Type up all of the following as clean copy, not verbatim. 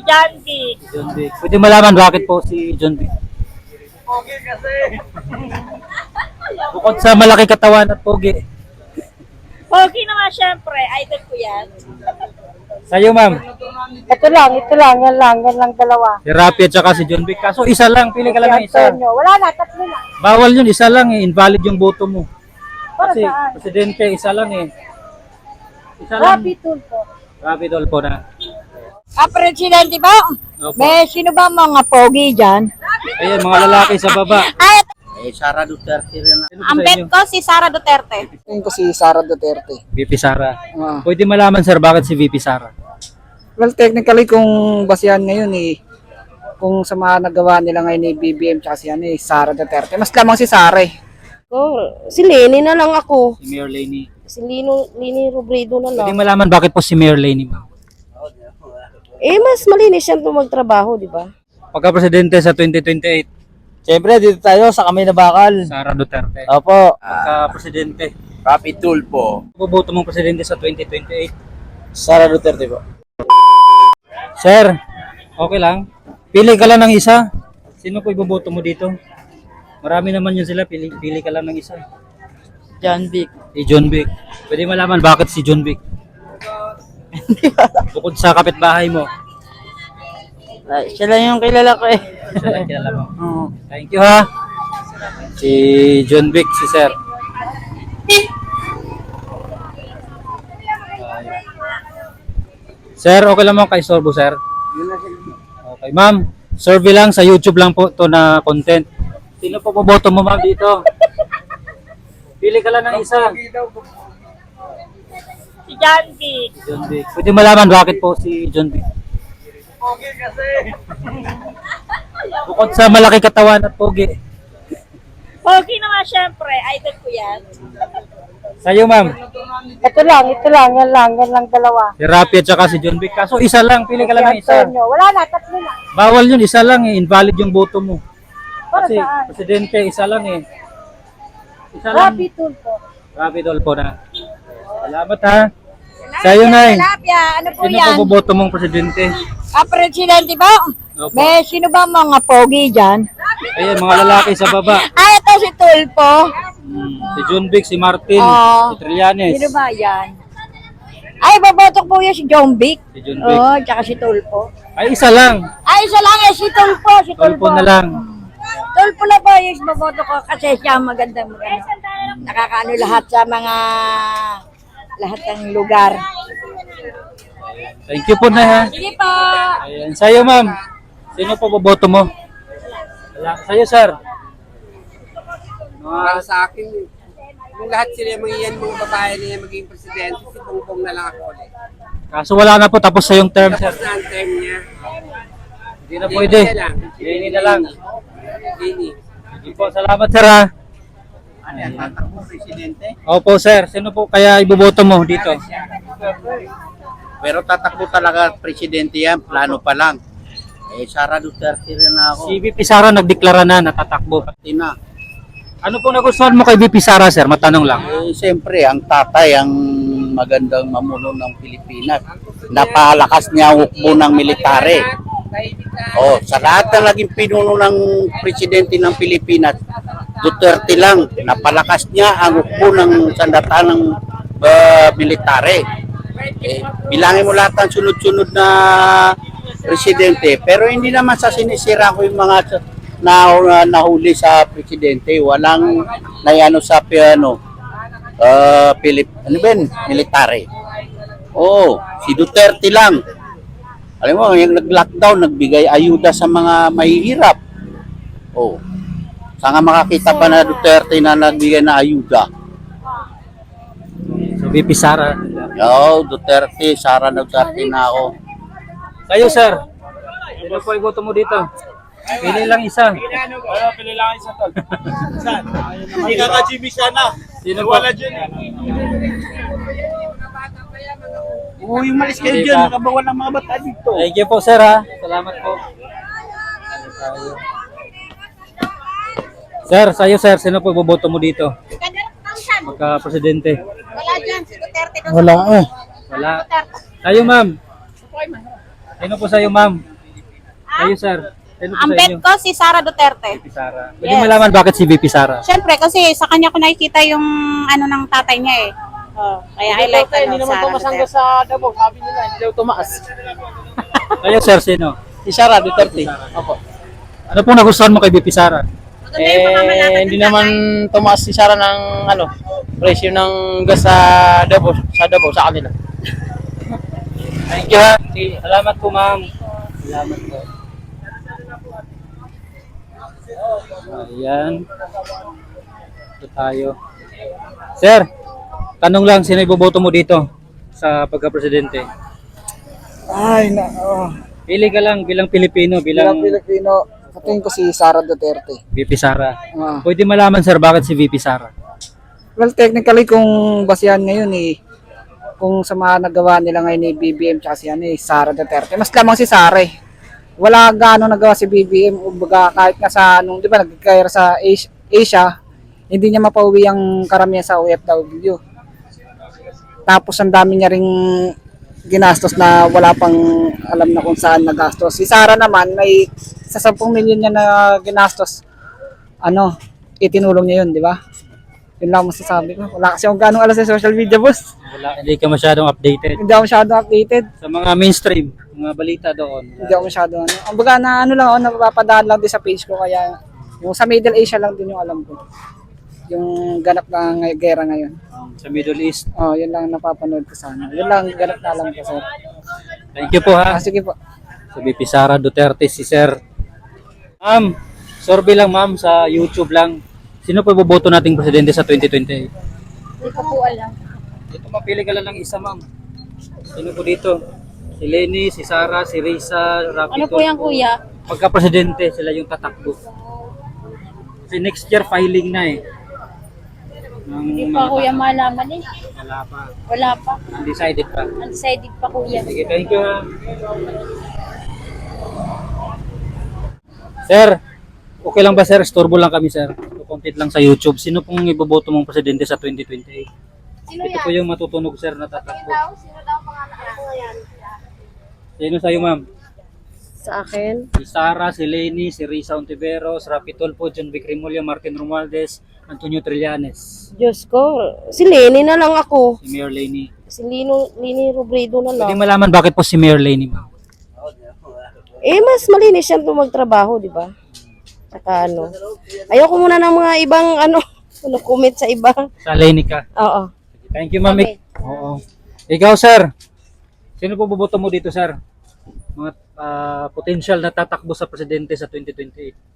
John B. John Vic. Pwede malaman bakit po si John Vic? Pogi kasi. Bukod sa malaki katawan at pogi. Pogi naman syempre, idol ko yan. Sa'yo, ma'am. Ito lang, yan lang dalawa. Si Rapi at saka si John Vic. Kaso isa lang, pili ka lang ng isa. Antonio. Wala na, tatlo na. Bawal yun, isa lang eh. Invalid yung boto mo. Para Kasi saan? presidente, isa lang eh. Isa lang. Rapi Tulfo. Rapi Tulfo na. Presidente ba? Opo. May sino ba mga pogi dyan? Ayan, mga lalaki sa baba. Ay, Sara Duterte rin na. Sino po ang sa bet inyo? ko si Sara Duterte. Tingin ko si Sara Duterte. VP Sara. Pwede malaman, sir, bakit si VP Sara? Well, technically, kung basihan ngayon kung sa mga nagawa nila ngayon ni BBM tsaka si Sara Duterte, mas lamang si Sara eh. Oh, si Lenny na lang ako. Si Mayor Lainey. Si Lini Robredo na Pwede lang. malaman bakit po si Mayor Lainey, ma'am? Mas malinis yan kung magtrabaho, di ba? Pagka-presidente sa 2028, Siyempre, dito tayo sa Kamay na Bakal. Sara Duterte. Opo. Pagka-presidente, Rapi Tulfo. boboto mong presidente sa 2028. Sara Duterte po. Sir, okay lang. Pili ka lang ng isa. Sino po iboboto mo dito? Marami naman yun sila. Pili ka lang ng isa. John B. Si John Vic. Pwede malaman bakit si John Vic? Bukod sa kapitbahay mo. Siya lang yung kilala ko eh. Siya lang kilala mo. Thank you ha. Si John Vic, si Sir. Sir, okay lang mo kay Sorbo, sir? Okay, ma'am. Survey lang sa YouTube lang po to na content. Sino po boboto mo, ma'am, dito? Pili ka lang ng isa. Si John B. Si John Vic. Pwede malaman bakit po si John Vic? Pogi kasi. Bukod sa malaki katawan at pogi. Pogi naman syempre, idol ko yan. Sa'yo, ma'am. Ito lang, yan lang dalawa. Si Rapi at saka si John Vic. Kaso isa lang, pili ka lang ng isa. Antonio. Wala na, tatlo na. Bawal yun, isa lang eh. Invalid yung boto mo. Para Kasi saan? presidente, isa lang eh. Isa lang. Rapi Tulfo. Rapi Tulfo na. Salamat ha. Sa'yo, Nay. Tilapia, ano po Sino yan? po boboto mong presidente? Presidente ba? Opo. May sino ba mga pogi dyan? Ayan, mga lalaki sa baba. Ay, ito si Tulfo. Si John Vic, si Martin, Oo. si Trillanes. Sino ba yan? Ay, babotok po yan si John Vic. Si John Vic. Oo, tsaka si Tulfo. Ay, isa lang. Ay, isa lang eh, si Tulfo. Si Tulfo na lang. Tulfo na ba yung baboto ko kasi siya maganda. Nakakaano lahat sa lahat ng lugar. Thank you po na ha. Sige po. Ayan, sa'yo ma'am. Sino po boboto mo? Wala. Sa'yo sir. Para sa akin, kung lahat sila mga babae na yan maging presidente, si Bongbong na lang ako ulit. Kaso wala na po, tapos sa yung term sir. Tapos na ang term niya. Hindi na pwede. Lini na lang. Lini. Sige po, salamat sir ha. Ano yan, tatakbo presidente? Opo sir, sino po kaya iboboto mo dito? Pero tatakbo talaga presidente yan, plano pa lang. Sara Duterte rin na ako. Si VP Sara nagdeklara na natatakbo. Tina. Ano po nagustuhan mo kay VP Sara sir? Matanong lang. Siyempre, ang tatay, ang magandang mamuno ng Pilipinas. Napalakas niya ang hukbo ng military. Sa lahat na naging pinuno ng presidente ng Pilipinas, Duterte lang, napalakas niya ang hukbo ng sandatanang military. Bilangin mo lahat ng sunod-sunod na presidente, pero hindi naman sa sinisira ko yung mga nahuli sa presidente. Walang nayano sa military. Si Duterte lang. Alam mo, yung nag-lockdown, nagbigay ayuda sa mga mahihirap. Saan nga makakita pa na Duterte na nagbigay na ayuda? So VP Sara. Duterte, Sara Duterte na ako. Sa'yo sir. Sino po iboto mo dito? Pili lang isa. Pili lang isa tol. Saan? Hindi ka ka-GB sana. Sino po? Wala dyan. Yung malis kayo dyan, nakabawal ng mga bata dito. Thank you po sir ha. Salamat po. Sir, sa'yo sir, sino po iboboto mo dito? Pagka-presidente. Wala dyan, si Duterte. Wala eh. Wala. Sa'yo ma'am. Sino po sa'yo ma'am? Kayo, sir. Sino po Ang sa bet inyo? ko si Sara Duterte. VP Sara. Pwede Yes. malaman bakit si VP Sara? Siyempre, kasi sa kanya ko nakikita yung ano ng tatay niya eh. Oh, kaya I like ano, Sara Duterte. sa Davao, sabi nila, hindi daw tumaas. Kayo, sir, sino? Si Sara Duterte. Opo. Ano pong nagustuhan mo kay VP Sara? Maganda yung pamamalakad ng Hindi tatay. naman tumaas si Sara ng presyo ng gas sa Davao, sa kanila. Thank you, ha. Salamat po, ma'am. Salamat po. Ayan. Ito tayo. Sir, tanong lang, sino iboboto mo dito sa pagka-presidente? Ay, Pili ka lang bilang Pilipino, bilang Pilipino, katingin ko si Sara Duterte. VP Sara. Ah. Pwede malaman, sir, bakit si VP Sara? Well, technically, kung basihan ngayon kung sa mga nagawa nila ngayon ni BBM tsaka si Sara Duterte, mas lamang si Sara eh. Wala gaano nagawa si BBM, kumbaga kahit nga sa di ba, nag-career sa Asia, hindi niya mapauwi ang karamihan sa OFW. Tapos ang dami niya ring ginastos na wala pang alam na kung saan nagastos. Si Sara naman, may sa 10 milyon niya na ginastos, itinulong niya yun, di ba? Yun lang masasabi ko. Wala kasi akong ganong alam sa social media, boss. Wala, hindi ka masyadong updated. Hindi ako masyado updated. Sa mga mainstream, mga balita doon. Hindi ako masyado Ang baga na napapadaan lang din sa page ko. Kaya yung sa Middle Asia lang din yung alam ko. Yung ganap na gera ngayon. Sa Middle East. Oh, yun lang napapanood ko sana. Yun lang ganap na alam ko, sir. Thank you po, ha. Sige po. Sa VP Sara Duterte, si sir. Ma'am, survey lang, ma'am, sa YouTube lang. Sino po iboboto nating presidente sa 2028? Hindi ko po alam. Ito, mapili ka lang ng isa, ma'am. Sino po dito? Si Lenny, si Sara, si Risa, Rapi. Ano po yan, kuya? Pagka-presidente, sila yung tatakbo. Kasi next year, filing na eh. Hindi pa kuya malaman eh. Wala pa. Wala pa. Undecided pa. Undecided pa kuya. Sige, thank you, ha. Sir, okay lang ba, sir? Storbo lang kami, sir. Content lang sa YouTube. Sino pong iboboto mong presidente sa 2028? Sino Ito yan? po yung matutunog, sir, na tatakbo. Sino daw pangalan ko yan? Sino sa'yo, ma'am? Sa akin, Si Sara, si Lenny, si Risa Ontiveros, Rapi Tulfo, John Vic Rimulya, Martin Romualdez, Antonio Trillanes, Diyos ko, si Lenny na lang ako. si Mayor Lenny. Si Lini Robredo na Pwede lang. malaman bakit po si Mayor Lenny, ma'am? Mas malinis yan po magtrabaho, di ba? Saka ayoko muna ng mga ibang comment sa iba. Sa Lenny ka. Oo. Thank you, ma'am. Oo. Ikaw, sir. Sino po boboto mo dito, sir? Mga potential na tatakbo sa presidente sa 2028.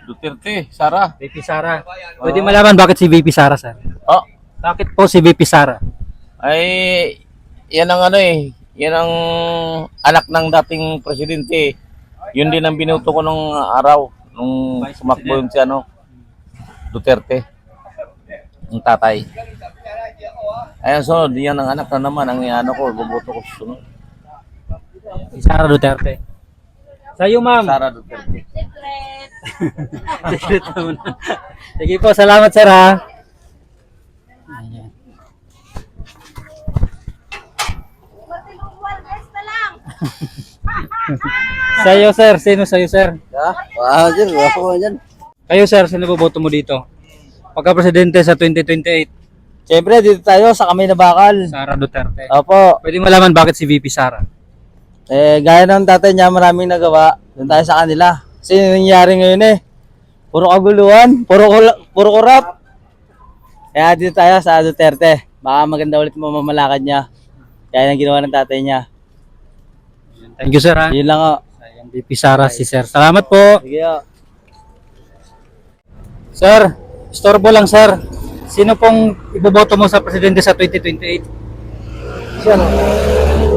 Duterte, Sara. VP Sara. Pwede malaman bakit si VP Sara, sir? Oh, Bakit po si VP Sara? ay yan ang yan ang anak ng dating presidente. Yun din ang binuto ko nung araw nung Vice sumakbo yung si Duterte. Ang tatay. Ayan, sunod, yan ang anak na naman ang ko, bubuto ko sunod. Si Sara Duterte. Sa'yo, ma'am. Sara Duterte. Secret naman. Sige po, salamat, sir, ha. Ayan. Sa'yo, sir. Sino sa'yo, sir? Dyan, ako dyan. Kayo, sir. Sino boboto mo dito? Pagka-presidente sa 2028, Siyempre, dito tayo sa Kamay na Bakal. Sara Duterte. Opo. Pwede malaman bakit si VP Sara? Gaya ng tatay niya, maraming nagawa. Doon tayo sa kanila. Kasi yung nangyari ngayon puro kaguluhan, puro kurap. Kaya dito tayo sa Duterte. Baka maganda ulit mamamalakad niya. Kaya yung ginawa ng tatay niya. Thank you, sir, ha. Yun lang o. Ayan, VP Sara, si sir. Salamat po. Sige o. Sir, istorbo lang, sir. Sino pong iboboto mo sa presidente sa 2028? Siya no?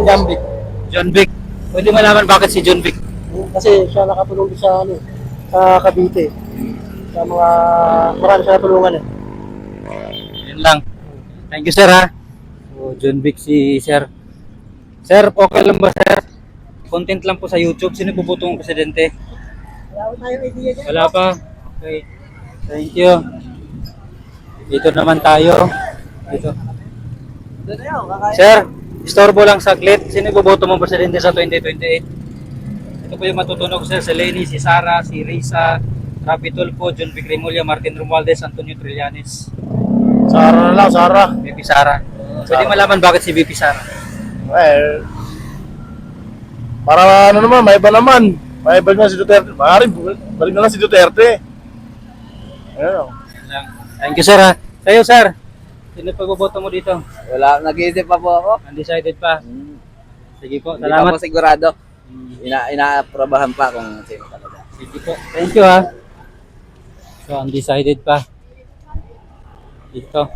Jambik. John Vic. Pwede malaman bakit si John Vic? Kasi siya nakatulong sa sa Cavite. Sa mga marami siya natulungan Yun lang. Thank you, sir, ha. So, John Vic si sir. Sir, okay lang ba, sir? Content lang po sa YouTube. Sino iboboto mong presidente? Wala tayong idea dyan. Wala pa? Okay. Thank you. Dito naman tayo. Dito. Sir, istorbo lang saglit. Sino iboboto mong presidente sa 2028? Ito po yung matutunog sir, si Lenny, si Sara, si Risa, Rapi Tulfo, John Vic Remulla, Martin Romualdez, Antonio Trillanes. Sara na lang, Sara. VP Sara. Pwede malaman bakit si VP Sara? Well, para ano naman, may iba naman. May iba na si Duterte. Maaaring balik na lang si Duterte. Ayun. Yan lang. Thank you sir ha. Sa'yo sir, sino pagboboto mo dito? Wala, nag-iisip pa po ako. Undecided pa. Sige po, Hindi pa salamat. po sigurado. Inaaprobahan pa kung sino talaga. Sige po. Thank you ha. So, undecided pa. Dito.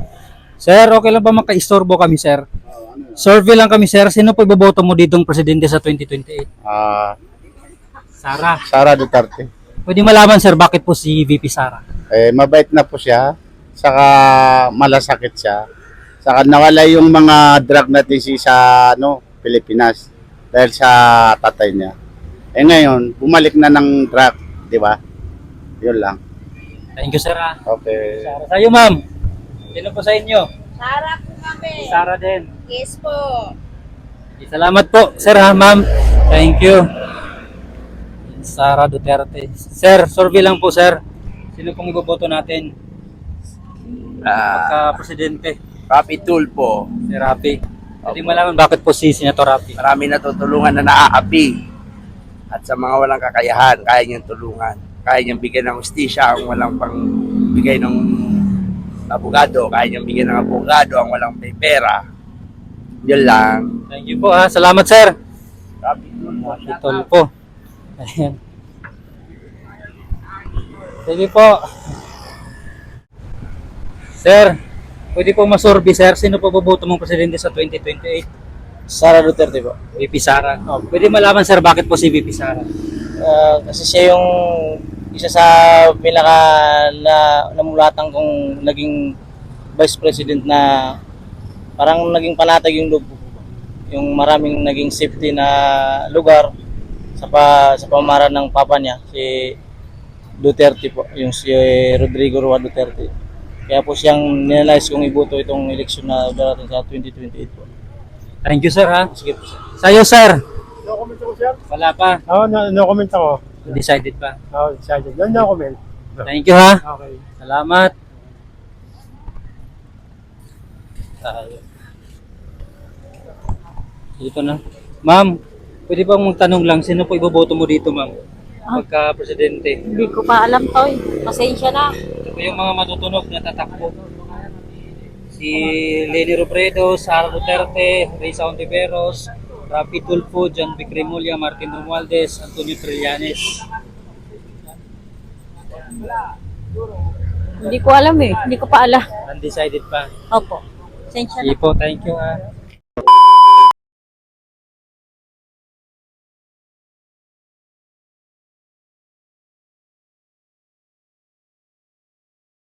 Sir, okay lang ba makaistorbo kami, sir? Survey lang kami, sir. Sino po iboboto mo ditong presidente sa 2028? Sara. Sara Duterte. Pwede malaman, sir, bakit po si VP Sara? Mabait na po siya. Saka malasakit siya. Saka nawala yung mga drug natin sa Pilipinas dahil sa tatay niya. Ngayon, bumalik na ng drug, di ba? Yun lang. Thank you, sir, ha. Okay. Sara. Sa'yo, ma'am. Sino po sa inyo? Sara po kami. Sara din. Yes po. Salamat po, sir, ha, ma'am. Thank you. Sara Duterte. Sir, survey lang po, sir. Sino pong iboboto natin? Pagka-presidente. Rapi Tulfo. Si Rapi. Pwede malaman bakit po si Senator Rapi? Marami natutulungan na naaapi. At sa mga walang kakayahan, kaya niyang tulungan. Kaya niyang bigyan ng hustisya ang walang pang bigay ng abogado. Kaya niyang bigyan ng abogado ang walang may pera. Yun lang. Thank you po, ha. Salamat, sir. Rapi Tulfo. Itol po. Ayan. Sige po. Sir, pwede po masurvey, sir. Sino po boboto mong presidente sa 2028? Sara Duterte po. VP Sara. Pwede malaman, sir, bakit po si VP Sara? Kasi siya yung isa sa pinaka namulatan kong naging vice president na parang naging panatag yung loob. Yung maraming naging safety na lugar sa pamamaraan ng papa niya, si Duterte po, yung si Rodrigo Roa Duterte. Kaya po siyang nilais kong iboto itong eleksyon na darating sa 2028 po. Thank you, sir, ha. Sige po, sir. Sa'yo, sir. No comment ako, sir. Wala pa. No comment ako. Decided pa. Decided. No comment. Thank you, ha. Okay. Salamat. Tayo. Dito na. Ma'am, pwede bang magtanong lang, sino po iboboto mo dito, ma'am? Pagka-presidente. Hindi ko pa alam to. Pasensya na. Ito po yung mga matutunog na tatakbo. Si Lenny Robredo, Sara Duterte, Risa Ontiveros, Rapi Tulfo, John Vic Remulla, Martin Romualdez, Antonio Trillanes. Hindi ko alam eh. Hindi ko pa alam. Undecided pa. Opo. Pasensya na. Sige po, thank you, ha.